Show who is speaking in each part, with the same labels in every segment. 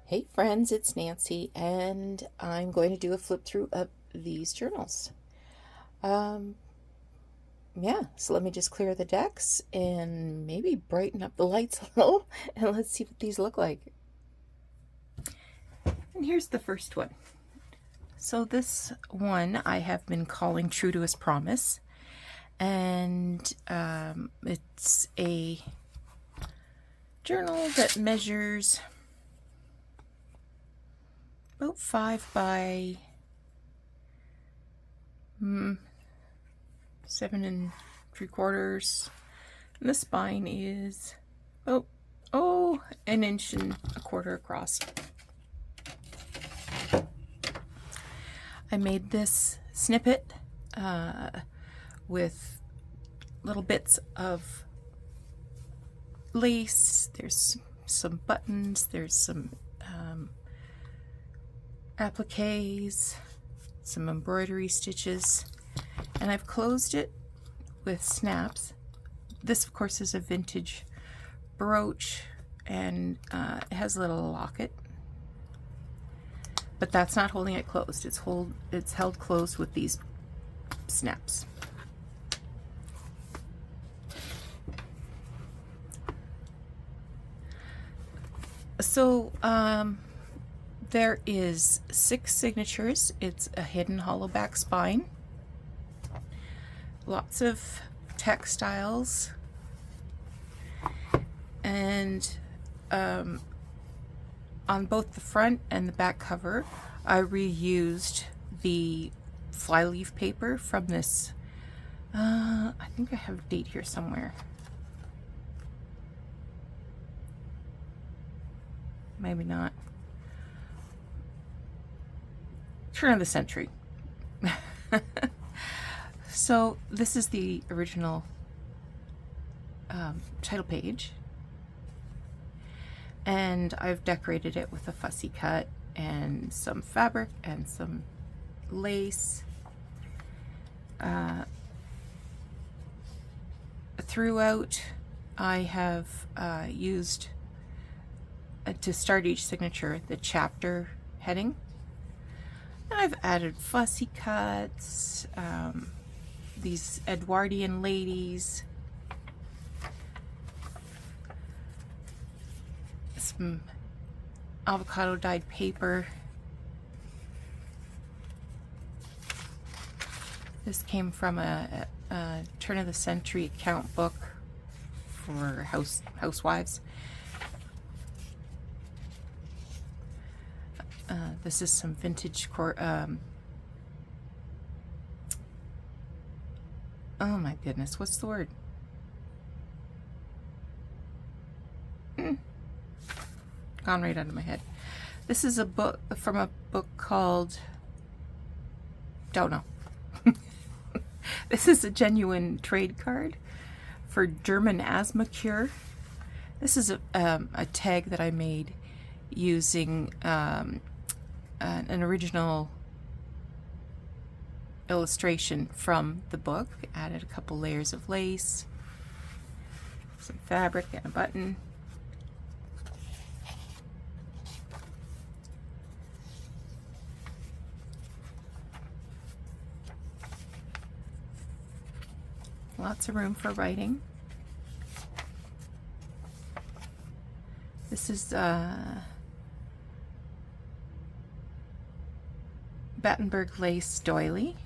Speaker 1: Hey friends, it's Nancy, and I'm going to do a flip through of these journals. Um, so let me just clear the decks and maybe brighten up the lights a little, and let's see what these look like. And here's the first one. So this one I have been calling True to His Promise, and it's a journal that measures about 5 by 7 3/4, and the spine is an inch and a quarter across. I made this snippet with little bits of lace. There's some buttons, there's some appliques, some embroidery stitches, and I've closed it with snaps. This of course is a vintage brooch, and it has a little locket, but that's not holding it closed. It's held closed with these snaps. So there is 6 signatures. It's a hidden hollow back spine, lots of textiles, and on both the front and the back cover I reused the flyleaf paper from this, I think I have a date here somewhere. Maybe not. Turn of the century. So this is the original title page, and I've decorated it with a fussy cut and some fabric and some lace. Throughout I have used to start each signature the chapter heading, and I've added fussy cuts, these Edwardian ladies, some avocado dyed paper. This came from a turn of the century account book for housewives. This is some vintage oh my goodness, what's the word? Gone right out of my head. This is a book from a book called, don't know. This is a genuine trade card for German asthma cure. This is a tag that I made using an original illustration from the book. Added a couple layers of lace, some fabric, and a button. Lots of room for writing. This is Battenberg lace doily,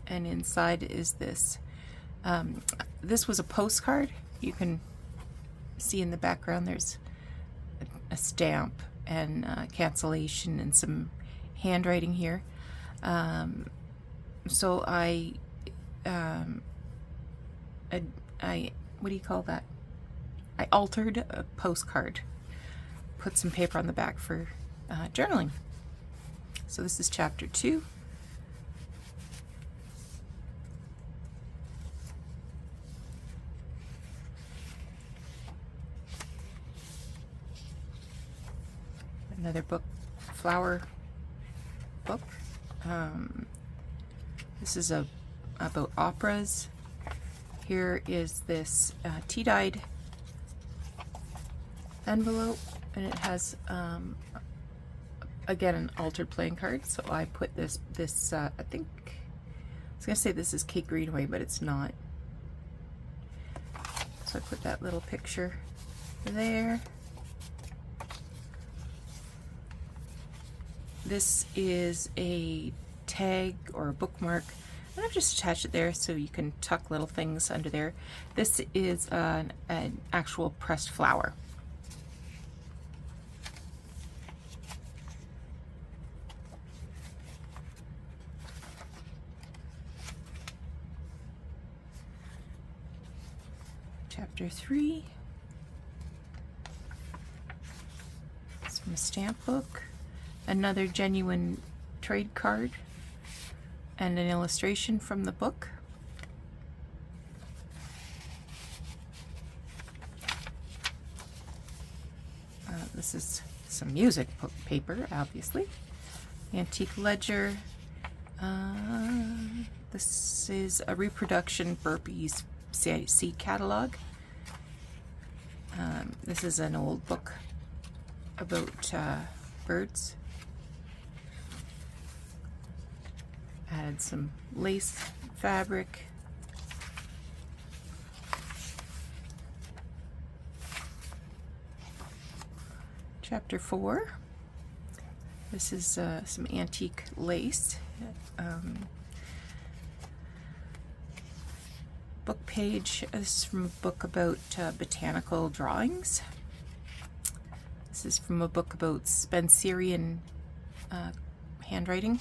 Speaker 1: and inside is this. This was a postcard. You can see in the background there's a stamp and cancellation and some handwriting here. So I what do you call that? I altered a postcard, put some paper on the back for journaling. So this is chapter 2. Another book, flower book. This is about operas. Here is this tea-dyed envelope and it has again an altered playing card. So I put this I think I was gonna say this is Kate Greenaway, but it's not. So I put that little picture there. This is a tag or a bookmark, and I've just attached it there so you can tuck little things under there. This is an actual pressed flower. Chapter 3. It's from a stamp book. Another genuine trade card and an illustration from the book. This is some music paper, obviously. Antique ledger. This is a reproduction Burpee's seed catalog. This is an old book about birds. Added some lace fabric. Chapter 4. This is some antique lace. Book page. This is from a book about botanical drawings. This is from a book about Spencerian handwriting.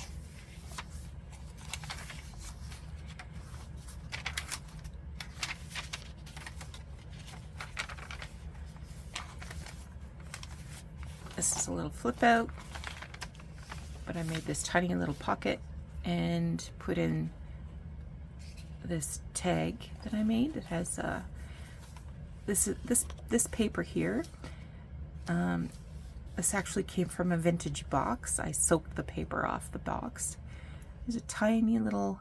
Speaker 1: This is a little flip out, but I made this tiny little pocket and put in this tag that I made. It has this paper here. This actually came from a vintage box. I soaked the paper off the box. There's a tiny little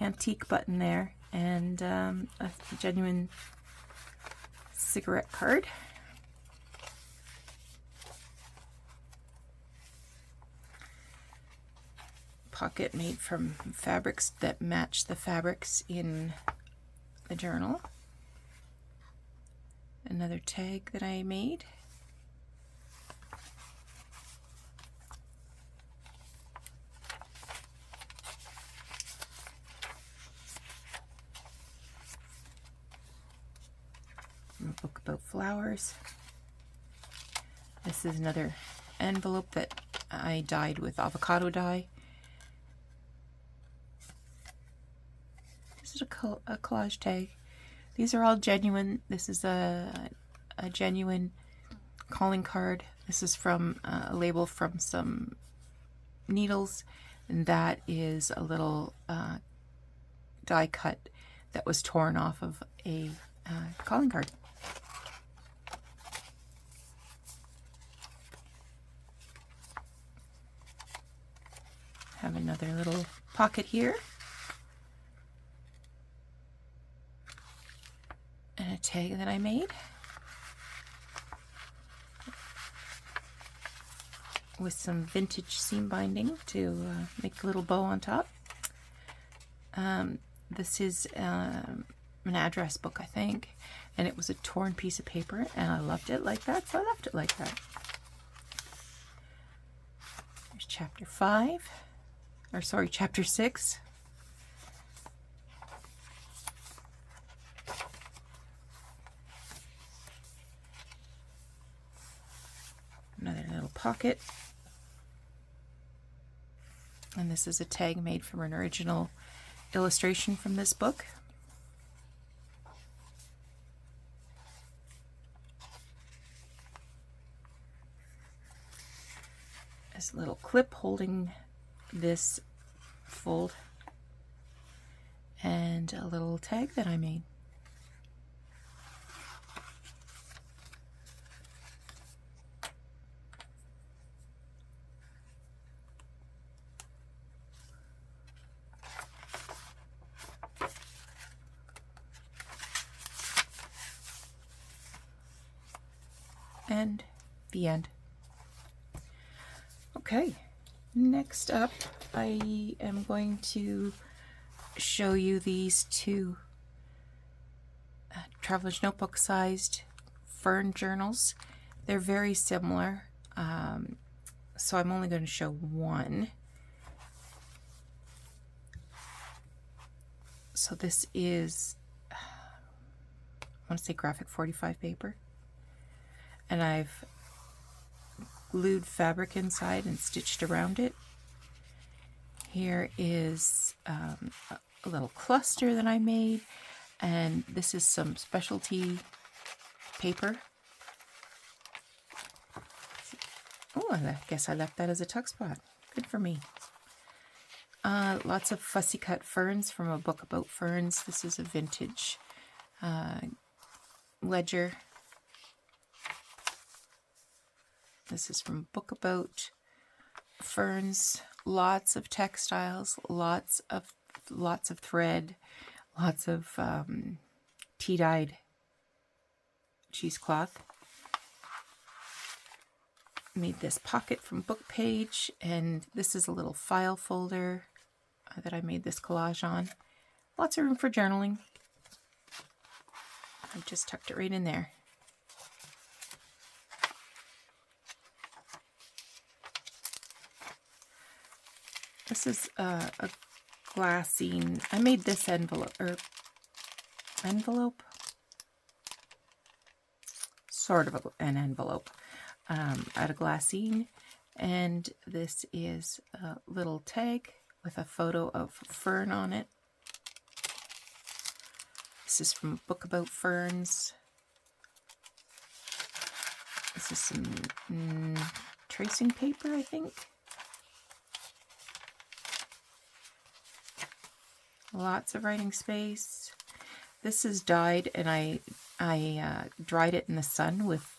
Speaker 1: antique button there, and a genuine cigarette card. Pocket made from fabrics that match the fabrics in the journal. Another tag that I made. From a book about flowers. This is another envelope that I dyed with avocado dye. This is a collage tag. These are all genuine. This is a genuine calling card. This is from a label from some needles, and that is a little die cut that was torn off of a calling card. Have another little pocket here. And a tag that I made with some vintage seam binding to make a little bow on top. This is an address book, I think, and it was a torn piece of paper, and I loved it like that, so I left it like that. There's chapter 5, or sorry, chapter 6. Another little pocket. And this is a tag made from an original illustration from this book. This little clip holding this fold, and a little tag that I made. And The end. Okay, next up I am going to show you these two Traveler's Notebook sized Fern journals. They're very similar, so I'm only going to show one. So this is, I want to say graphic 45 paper, and I've glued fabric inside and stitched around it. Here is a little cluster that I made, and this is some specialty paper. Oh, I guess I left that as a tuck spot. Good for me. Lots of fussy cut ferns from a book about ferns. This is a vintage ledger. This is from a book about ferns. Lots of textiles, lots of thread, lots of tea-dyed cheesecloth. Made this pocket from book page, and this is a little file folder that I made this collage on. Lots of room for journaling. I've just tucked it right in there. This is a glassine. I made this envelope, sort of an envelope, out of glassine, and this is a little tag with a photo of Fern on it. This is from a book about ferns. This is some tracing paper, I think. Lots of writing space. This is dyed, and I dried it in the sun with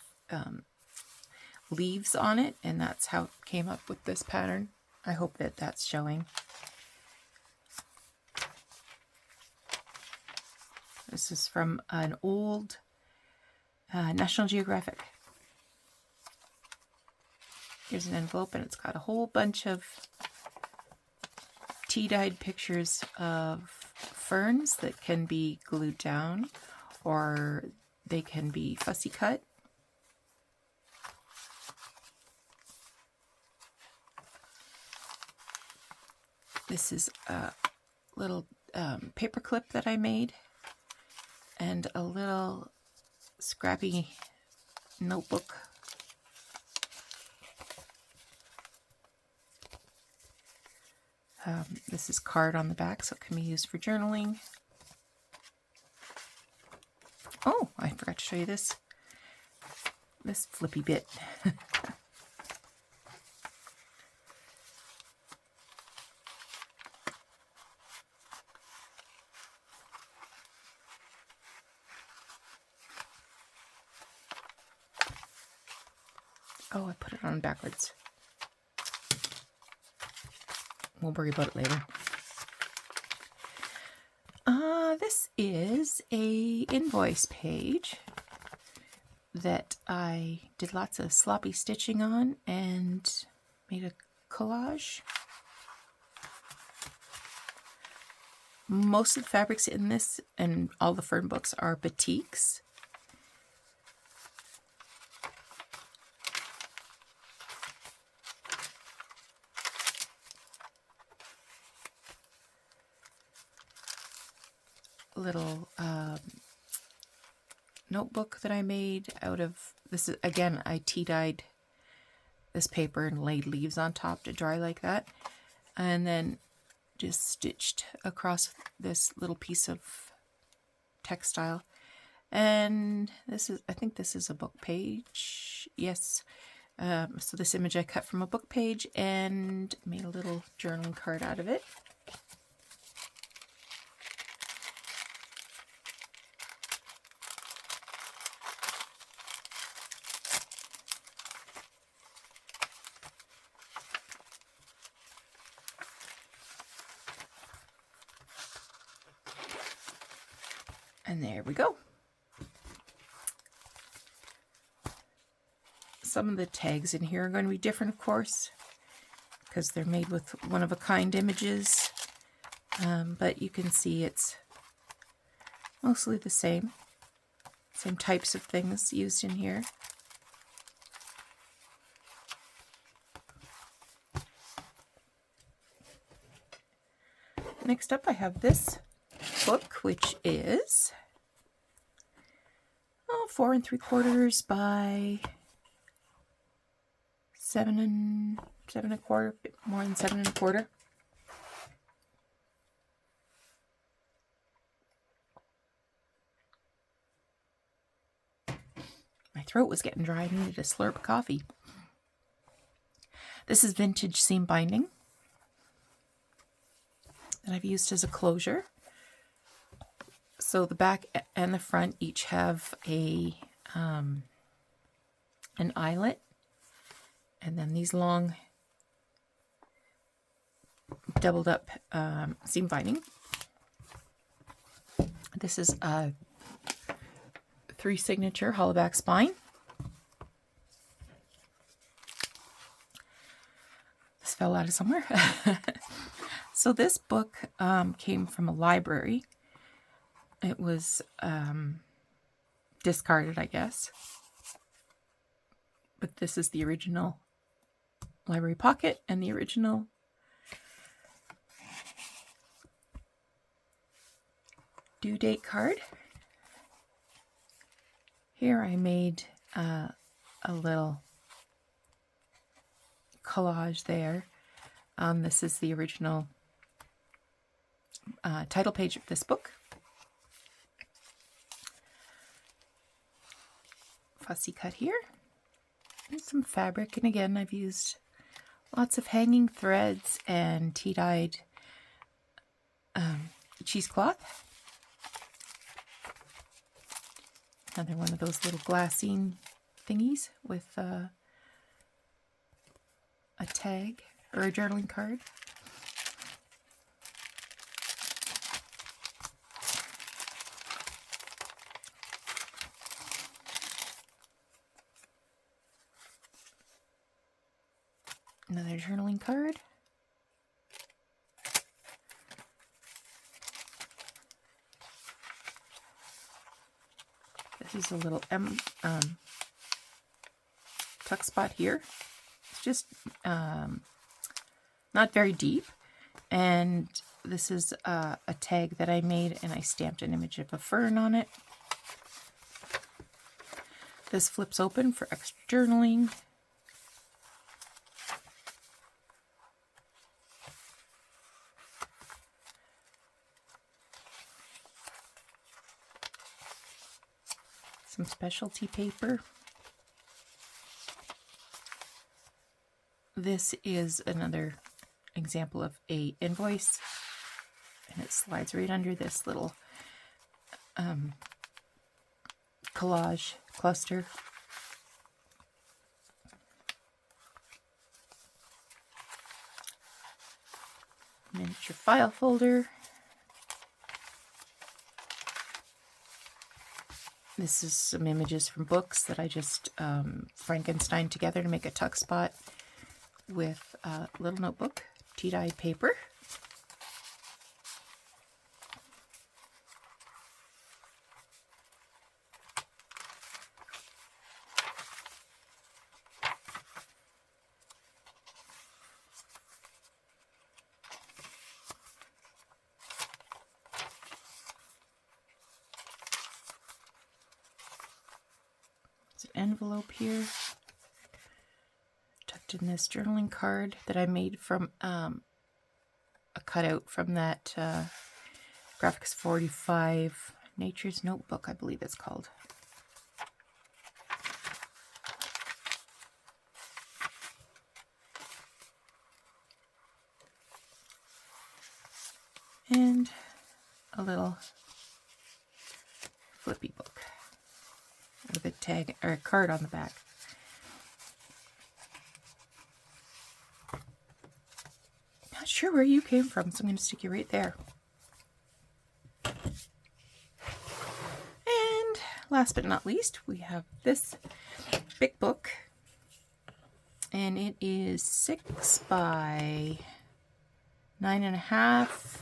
Speaker 1: leaves on it, and that's how it came up with this pattern. I hope that that's showing. This is from an old National Geographic. Here's an envelope, and it's got a whole bunch of tea-dyed pictures of ferns that can be glued down, or they can be fussy cut. This is a little paper clip that I made, and a little scrappy notebook. This is card on the back, so it can be used for journaling. Oh, I forgot to show you this flippy bit. Oh, I put it on backwards. We'll worry about it later. This is a invoice page that I did lots of sloppy stitching on and made a collage. Most of the fabrics in this and all the Fern books are batiks. Little notebook that I made out of this. Is, again, I tea-dyed this paper and laid leaves on top to dry like that, and then just stitched across this little piece of textile. And this is, I think this is a book page. Yes. So this image I cut from a book page and made a little journaling card out of it. And there we go. Some of the tags in here are going to be different, of course, because they're made with one-of-a-kind images. But you can see it's mostly the same types of things used in here. Next up I have this book, which is 4 3/4 by 7 1/4, bit more than 7 1/4. My throat was getting dry. I needed a slurp of coffee. This is vintage seam binding that I've used as a closure. So the back and the front each have an eyelet, and then these long doubled up seam binding. This is a 3 signature hollowback spine. This fell out of somewhere. So this book came from a library. It was discarded, I guess. But this is the original library pocket and the original due date card. Here I made a little collage there. This is the original title page of this book. Fussy cut here. And some fabric, and again I've used lots of hanging threads and tea-dyed cheesecloth. Another one of those little glassine thingies with a tag or a journaling card. Another journaling card. This is a little tuck spot here. It's just not very deep, and this is a tag that I made, and I stamped an image of a fern on it. This flips open for extra journaling. Some specialty paper. This is another example of a invoice, and it slides right under this little collage cluster. Miniature file folder. This is some images from books that I just Frankenstein together to make a tuck spot with a little notebook, tea-dyed paper. Envelope here, tucked in this journaling card that I made from a cutout from that Graphics 45 Nature's Notebook, I believe it's called. And a little flippy book with a tag or a card on the back. Not sure where you came from, so I'm going to stick you right there. And last but not least, we have this big book. and it is 6 by 9.5,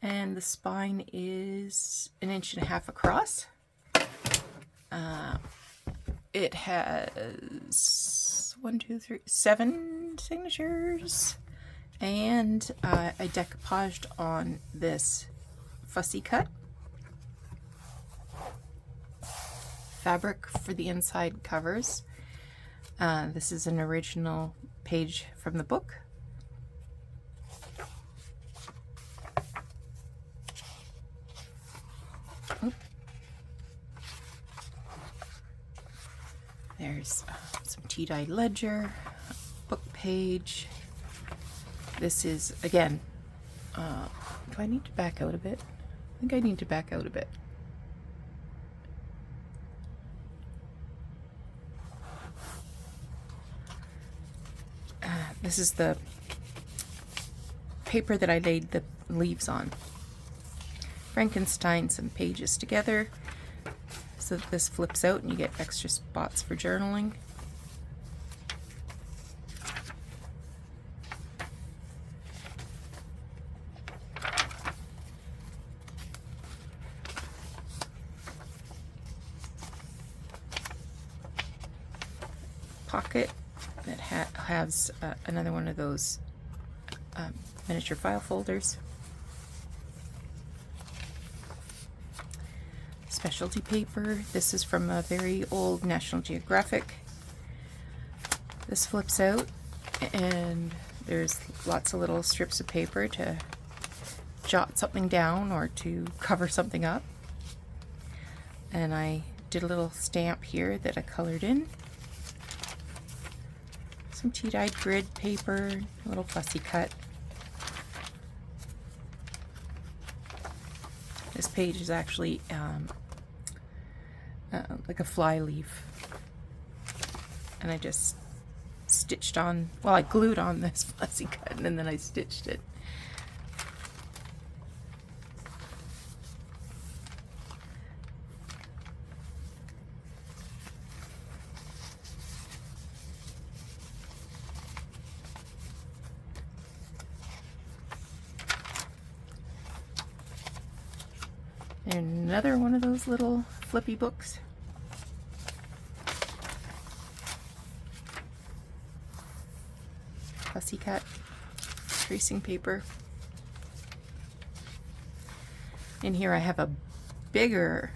Speaker 1: and the spine is 1.5 inches across. It has 7 signatures, and I decoupaged on this fussy cut fabric for the inside covers. This is an original page from the book. Oop. There's some tea-dyed ledger, book page. This is, again, do I need to back out a bit? I think I need to back out a bit. This is the paper that I laid the leaves on. Frankenstein some pages together so that this flips out and you get extra spots for journaling. Pocket that has another one of those miniature file folders. Specialty paper. This is from a very old National Geographic. This flips out and there's lots of little strips of paper to jot something down or to cover something up. And I did a little stamp here that I colored in. Some tea-dyed grid paper, a little fussy cut. This page is actually like a fly leaf, and I just stitched on, well, I glued on this fussy cut and then I stitched it. And another one of those little flippy books. Fussy cut, tracing paper. In here I have a bigger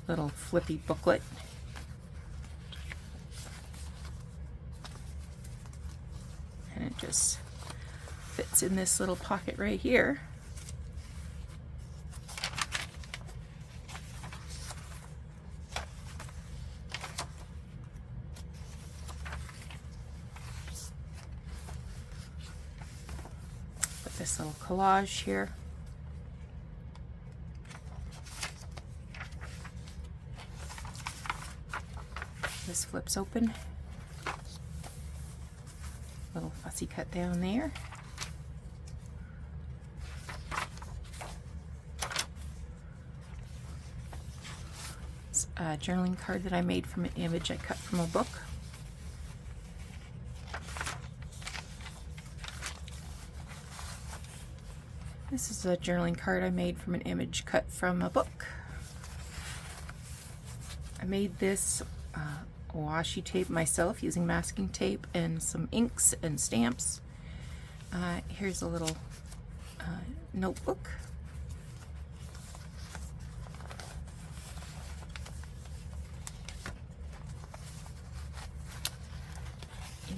Speaker 1: little flippy booklet. And it just fits in this little pocket right here. This little collage here. This flips open. Little fussy cut down there. It's a journaling card that I made from an image I cut from a book. This is a journaling card I made from an image cut from a book. I made this washi tape myself using masking tape and some inks and stamps. Here's a little notebook.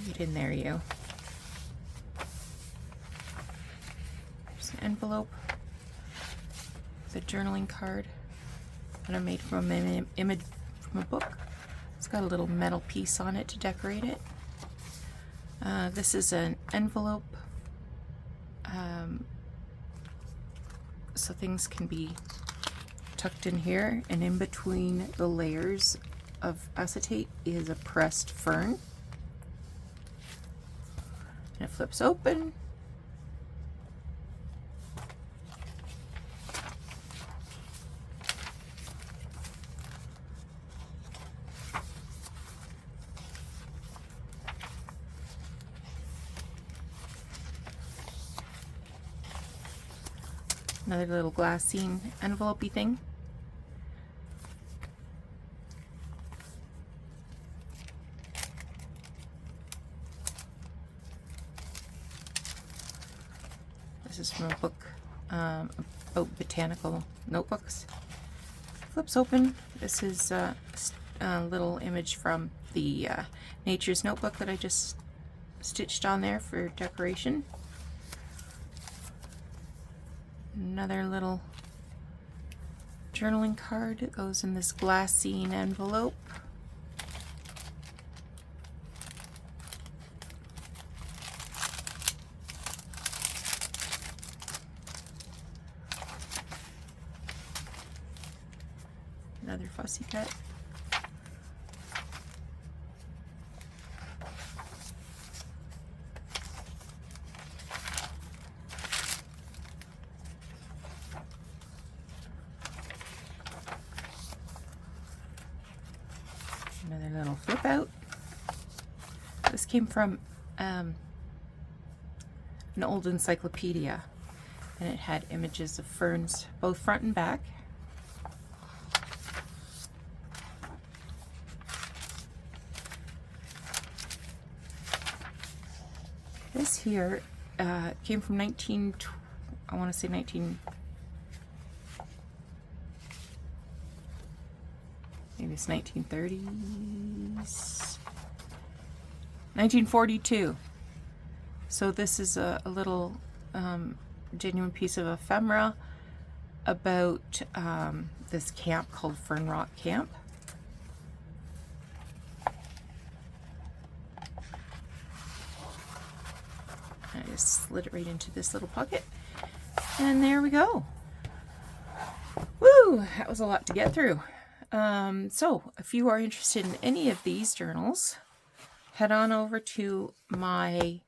Speaker 1: Get in there, you. Envelope, the journaling card that I made from an image from a book. It's got a little metal piece on it to decorate it. This is an envelope, so things can be tucked in here, and in between the layers of acetate is a pressed fern. And it flips open. Another little glassine envelope-y thing. This is from a book about botanical notebooks. Flips open. This is a little image from the Nature's Notebook that I just stitched on there for decoration. Another little journaling card that goes in this glassine envelope. Another fussy cut. Another little flip out. This came from an old encyclopedia, and it had images of ferns both front and back. This here came from I want to say 1930s, 1942. So this is a little genuine piece of ephemera about this camp called Fern Rock Camp. I just slid it right into this little pocket, and there we go. Woo! That was a lot to get through. So if you are interested in any of these journals, head on over to my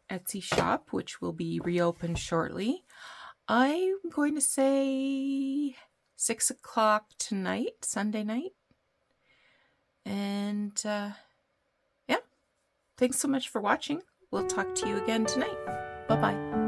Speaker 1: Etsy shop, which will be reopened shortly. I'm going to say 6 o'clock tonight, Sunday night. And yeah, thanks so much for watching. We'll talk to you again tonight. Bye-bye.